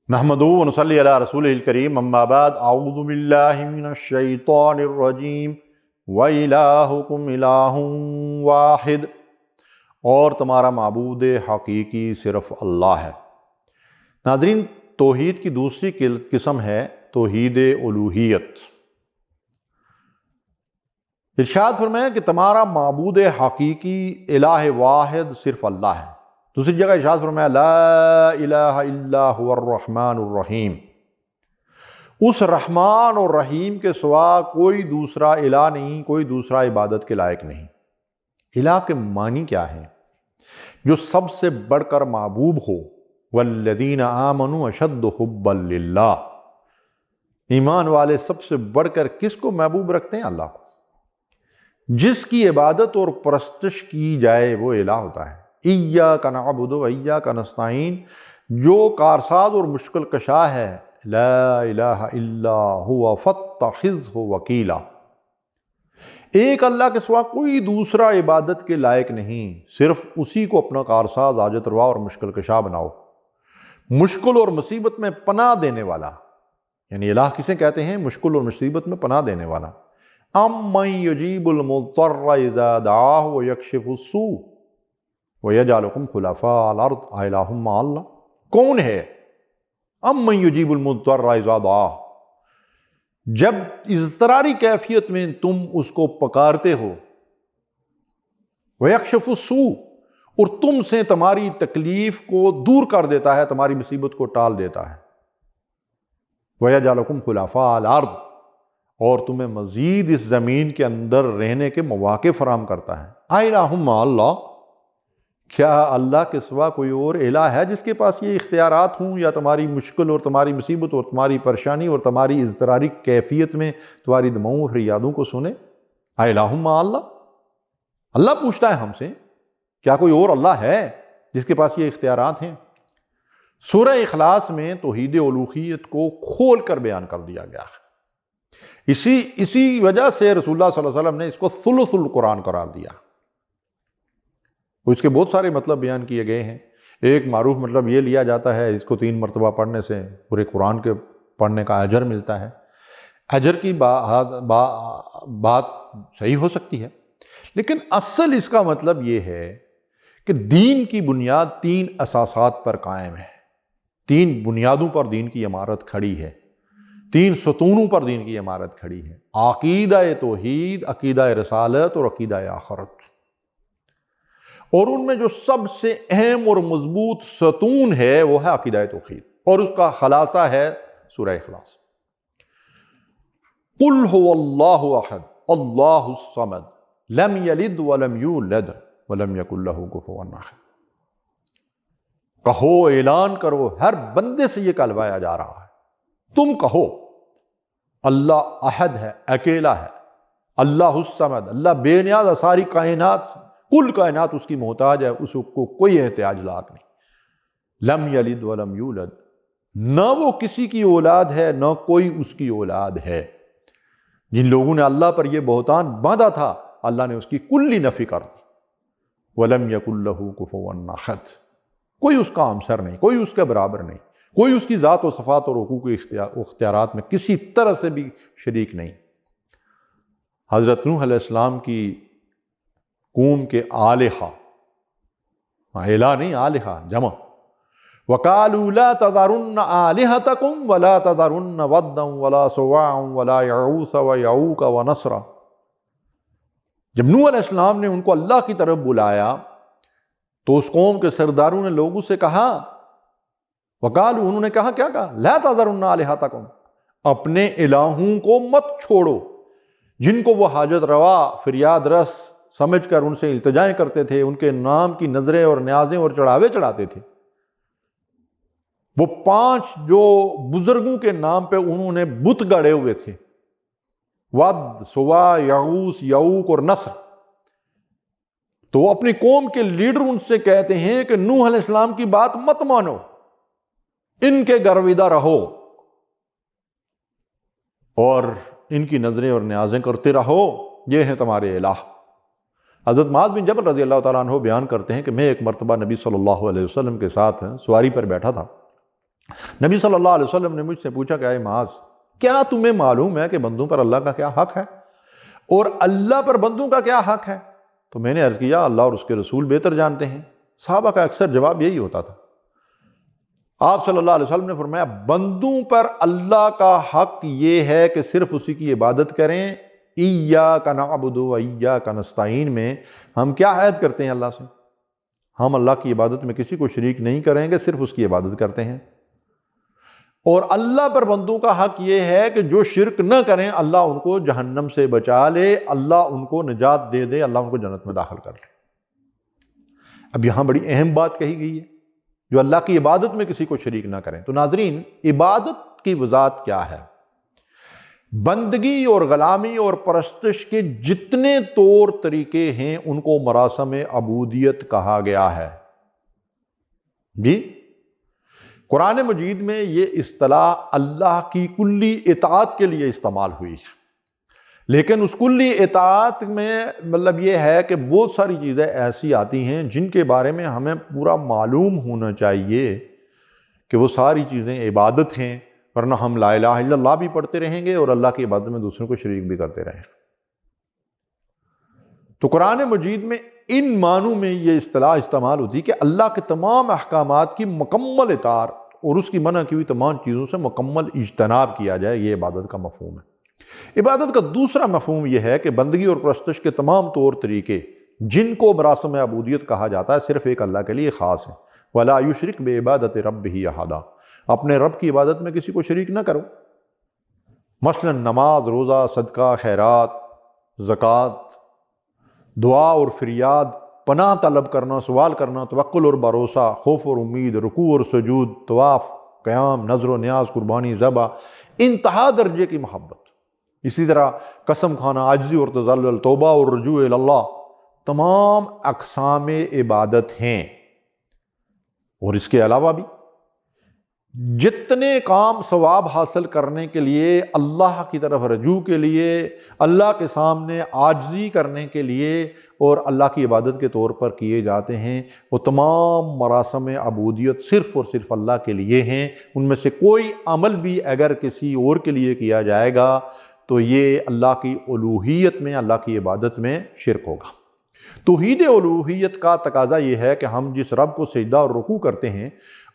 نحمدہ و نصلی علی رسولہ الکریم، اما بعد، اعوذ باللہ من الشیطان الرجیم، وَإِلَٰهُكُمْ إِلَٰهٌ وَاحِدٌ، اور تمہارا معبود حقیقی صرف اللہ ہے۔ ناظرین، توحید کی دوسری قسم ہے توحید الوہیت۔ ارشاد فرمایا کہ تمہارا معبود حقیقی الہ واحد صرف اللہ ہے۔ دوسری جگہ ارشاد فرمایا لا الہ الا هو الرحمن الرحیم، اس رحمان اور رحیم کے سوا کوئی دوسرا الہ نہیں، کوئی دوسرا عبادت کے لائق نہیں۔ الہ کے معنی کیا ہے؟ جو سب سے بڑھ کر محبوب ہو۔ والذین آمنوا اشد حبا للہ، ایمان والے سب سے بڑھ کر کس کو محبوب رکھتے ہیں؟ اللہ کو۔ جس کی عبادت اور پرستش کی جائے وہ الہ ہوتا ہے۔ ایاک نعبد و ایاک نستعین، جو کارساز اور مشکل کشا ہے، لا الہ الا ہوا فاتخذہ وکیلا، ایک اللہ کے سوا کوئی دوسرا عبادت کے لائق نہیں، صرف اسی کو اپنا کارساز، حاجت روا اور مشکل کشا بناؤ۔ مشکل اور مصیبت میں پناہ دینے والا، یعنی الہ کسے کہتے ہیں؟ مشکل اور مصیبت میں پناہ دینے والا۔ امن یجیب المضطر اذا دعاہ ویکشف السوء وَيَجْعَلُكُمْ خُلَفَاءَ الْأَرْضِ أَإِلَٰهٌ مَّعَ اللَّهِ، کون ہے؟ أَمَّن يُجِيبُ الْمُضْطَرَّ إِذَا دَعَاهُ، جب اضطراری کیفیت میں تم اس کو پکارتے ہو، وَيَكْشِفُ السُّوءَ، اور تم سے تمہاری تکلیف کو دور کر دیتا ہے، تمہاری مصیبت کو ٹال دیتا ہے، وَيَجْعَلُكُمْ خُلَفَاءَ الْأَرْضِ، اور تمہیں مزید اس زمین کے اندر رہنے کے مواقع فراہم کرتا ہے۔ أَإِلَٰهٌ مَّعَ اللَّهِ، کیا اللہ کے سوا کوئی اور الہ ہے جس کے پاس یہ اختیارات ہوں، یا تمہاری مشکل اور تمہاری مصیبت اور تمہاری پریشانی اور تمہاری اضطراری کیفیت میں تمہاری دماؤں اور فریادوں کو سنے؟ الہ مع اللہ، اللہ پوچھتا ہے ہم سے، کیا کوئی اور اللہ ہے جس کے پاس یہ اختیارات ہیں؟ سورہ اخلاص میں توحید الوہیت کو کھول کر بیان کر دیا گیا ہے۔ اسی وجہ سے رسول اللہ صلی اللہ علیہ وسلم نے اس کو ثلث القرآن قرار دیا۔ اس کے بہت سارے مطلب بیان کیے گئے ہیں۔ ایک معروف مطلب یہ لیا جاتا ہے، اس کو 3 مرتبہ پڑھنے سے پورے قرآن کے پڑھنے کا اجر ملتا ہے۔ اجر کی بات صحیح ہو سکتی ہے، لیکن اصل اس کا مطلب یہ ہے کہ دین کی بنیاد 3 اساسات پر قائم ہے، 3 بنیادوں پر دین کی عمارت کھڑی ہے، 3 ستونوں پر دین کی عمارت کھڑی ہے: عقیدہ توحید، عقیدہ رسالت اور عقیدہ آخرت۔ اور ان میں جو سب سے اہم اور مضبوط ستون ہے وہ ہے عقیدہ توحید، اور اس کا خلاصہ ہے سورہ اخلاص۔ قل هو اللہ احد اللہ الصمد لم یلد ولم یولد ولم یکن لہ کفوا احد۔ کہو، اعلان کرو، ہر بندے سے یہ کہلوایا جا رہا ہے، تم کہو اللہ احد ہے، اکیلا ہے، اللہ الصمد، اللہ بے نیاز ہے ساری کائنات سے، کل کائنات اس کی محتاج ہے، اس کو کوئی احتیاج لاحق نہیں۔ لم یلد ولم یولد، نہ وہ کسی کی اولاد ہے نہ کوئی اس کی اولاد ہے۔ جن لوگوں نے اللہ پر یہ بہتان باندھا تھا، اللہ نے اس کی کلی نفی کر دی۔ ولم یکن لہ کفوا احد، کوئی اس کا ہمسر نہیں، کوئی اس کے برابر نہیں، کوئی اس کی ذات و صفات اور حقوق اختیارات میں کسی طرح سے بھی شریک نہیں۔ حضرت نوح علیہ السلام کی قوم کے آلہہ، الہ نہیں، آلہہ جمع، وَقَالُوا لَا تَذَرُنَّ آلِهَتَكُمْ وَلَا تَذَرُنَّ وَدًّا وَلَا سُوَاعًا وَلَا يَغُوثَ وَيَعُوقَ وَنَسْرًا۔ جب نوح علیہ السلام نے ان کو اللہ کی طرف بلایا تو اس قوم کے سرداروں نے لوگوں سے کہا، وَقَالُوا، انہوں نے کہا، کیا کہا؟ لَا تَذَرُنَّ آلِهَتَكُمْ، اپنے الہوں کو مت چھوڑو، جن کو وہ حاجت روا، فریاد رس سمجھ کر ان سے التجائیں کرتے تھے، ان کے نام کی نظریں اور نیازیں اور چڑھاوے چڑھاتے تھے۔ وہ 5 جو بزرگوں کے نام پہ انہوں نے بت گڑے ہوئے تھے، ود، سوا، یغوث، یعوق اور نصر، تو وہ اپنی قوم کے لیڈر ان سے کہتے ہیں کہ نوح علیہ السلام کی بات مت مانو، ان کے گرویدہ رہو اور ان کی نظریں اور نیازیں کرتے رہو، یہ ہیں تمہارے الہ۔ حضرت معاذ بن جبل رضی اللہ تعالیٰ عنہ بیان کرتے ہیں کہ میں ایک مرتبہ نبی صلی اللہ علیہ وسلم کے ساتھ سواری پر بیٹھا تھا، نبی صلی اللہ علیہ وسلم نے مجھ سے پوچھا کہ اے معاذ، کیا تمہیں معلوم ہے کہ بندوں پر اللہ کا کیا حق ہے اور اللہ پر بندوں کا کیا حق ہے؟ تو میں نے عرض کیا اللہ اور اس کے رسول بہتر جانتے ہیں۔ صحابہ کا اکثر جواب یہی ہوتا تھا۔ آپ صلی اللہ علیہ وسلم نے فرمایا بندوں پر اللہ کا حق یہ ہے کہ صرف اسی کی عبادت کریں۔ ایاک نعبد و ایاک نستعین میں ہم کیا عہد کرتے ہیں اللہ سے؟ ہم اللہ کی عبادت میں کسی کو شریک نہیں کریں گے، صرف اس کی عبادت کرتے ہیں۔ اور اللہ پر بندوں کا حق یہ ہے کہ جو شرک نہ کریں اللہ ان کو جہنم سے بچا لے، اللہ ان کو نجات دے دے، اللہ ان کو جنت میں داخل کر لے۔ اب یہاں بڑی اہم بات کہی گئی ہے، جو اللہ کی عبادت میں کسی کو شریک نہ کریں۔ تو ناظرین، عبادت کی وضاحت کیا ہے؟ بندگی اور غلامی اور پرستش کے جتنے طور طریقے ہیں ان کو مراسم عبودیت کہا گیا ہے۔ جی، قرآن مجید میں یہ اصطلاح اللہ کی کلی اطاعت کے لیے استعمال ہوئی ہے، لیکن اس کلی اطاعت میں مطلب یہ ہے کہ بہت ساری چیزیں ایسی آتی ہیں جن کے بارے میں ہمیں پورا معلوم ہونا چاہیے کہ وہ ساری چیزیں عبادت ہیں، ورنہ ہم لا الہ الا اللہ بھی پڑھتے رہیں گے اور اللہ کی عبادت میں دوسروں کو شریک بھی کرتے رہیں گے۔ تو قرآن مجید میں ان معنوں میں یہ اصطلاح استعمال ہوتی ہے کہ اللہ کے تمام احکامات کی مکمل اطاعت اور اس کی منع کی ہوئی تمام چیزوں سے مکمل اجتناب کیا جائے، یہ عبادت کا مفہوم ہے۔ عبادت کا دوسرا مفہوم یہ ہے کہ بندگی اور پرستش کے تمام طور طریقے جن کو مراسم عبودیت کہا جاتا ہے صرف ایک اللہ کے لیے خاص ہیں۔ وَلَا يُشْرِكْ بِعِبَادَةِ رَبِّهِ أَحَدًا، اپنے رب کی عبادت میں کسی کو شریک نہ کرو۔ مثلا نماز، روزہ، صدقہ، خیرات، زکوٰۃ، دعا اور فریاد، پناہ طلب کرنا، سوال کرنا، توکل اور بھروسہ، خوف اور امید، رکوع اور سجود، طواف، قیام، نذر و نیاز، قربانی، ذبح، انتہا درجے کی محبت۔ اسی طرح قسم کھانا، عاجزی اور تذلل، توبہ اور رجوع اللہ، تمام اقسام عبادت ہیں۔ اور اس کے علاوہ بھی جتنے کام ثواب حاصل کرنے کے لیے، اللہ کی طرف رجوع کے لیے، اللہ کے سامنے عاجزی کرنے کے لیے اور اللہ کی عبادت کے طور پر کیے جاتے ہیں، وہ تمام مراسم عبودیت صرف اور صرف اللہ کے لیے ہیں۔ ان میں سے کوئی عمل بھی اگر کسی اور کے لیے کیا جائے گا تو یہ اللہ کی الوہیت میں، اللہ کی عبادت میں شرک ہوگا۔ توحید الوہیت کا تقاضا یہ ہے کہ ہم جس رب کو سجدہ اور رکوع کرتے ہیں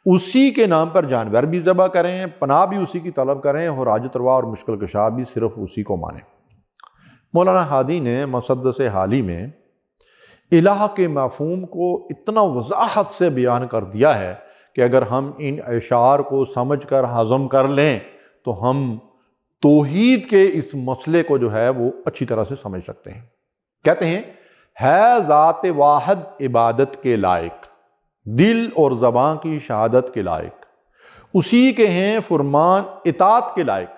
اسی کے نام پر جانور بھی ذبح کریں، پناہ بھی اسی کی طلب کریں اور حاجت روا اور مشکل کشا بھی صرف اسی کو مانیں۔ مولانا ہادی نے مسدس حالی میں الہ کے مفہوم کو اتنا وضاحت سے بیان کر دیا ہے کہ اگر ہم ان اشعار کو سمجھ کر ہضم کر لیں تو ہم توحید کے اس مسئلے کو جو ہے وہ اچھی طرح سے سمجھ سکتے ہیں۔ کہتے ہیں ہے ذات واحد عبادت کے لائق، دل اور زبان کی شہادت کے لائق، اسی کے ہیں فرمان اطاعت کے لائق،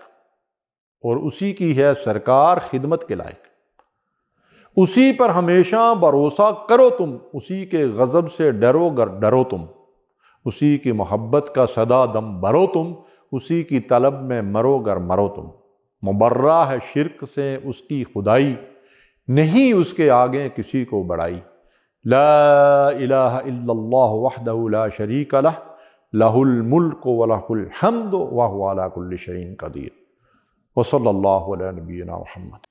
اور اسی کی ہے سرکار خدمت کے لائق۔ اسی پر ہمیشہ بھروسہ کرو تم، اسی کے غضب سے ڈرو گر ڈرو تم، اسی کی محبت کا صدا دم بھرو تم، اسی کی طلب میں مرو گر مرو تم۔ مبرہ ہے شرک سے اس کی خدائی، نہیں اس کے آگے کسی کو بڑائی۔ لا الہ الا اللہ وحدہ لا شریک لہ، لہ الملک ولہ الحمد وہو علی کل شیء قدیر۔ وصلی اللہ علی نبینا محمد۔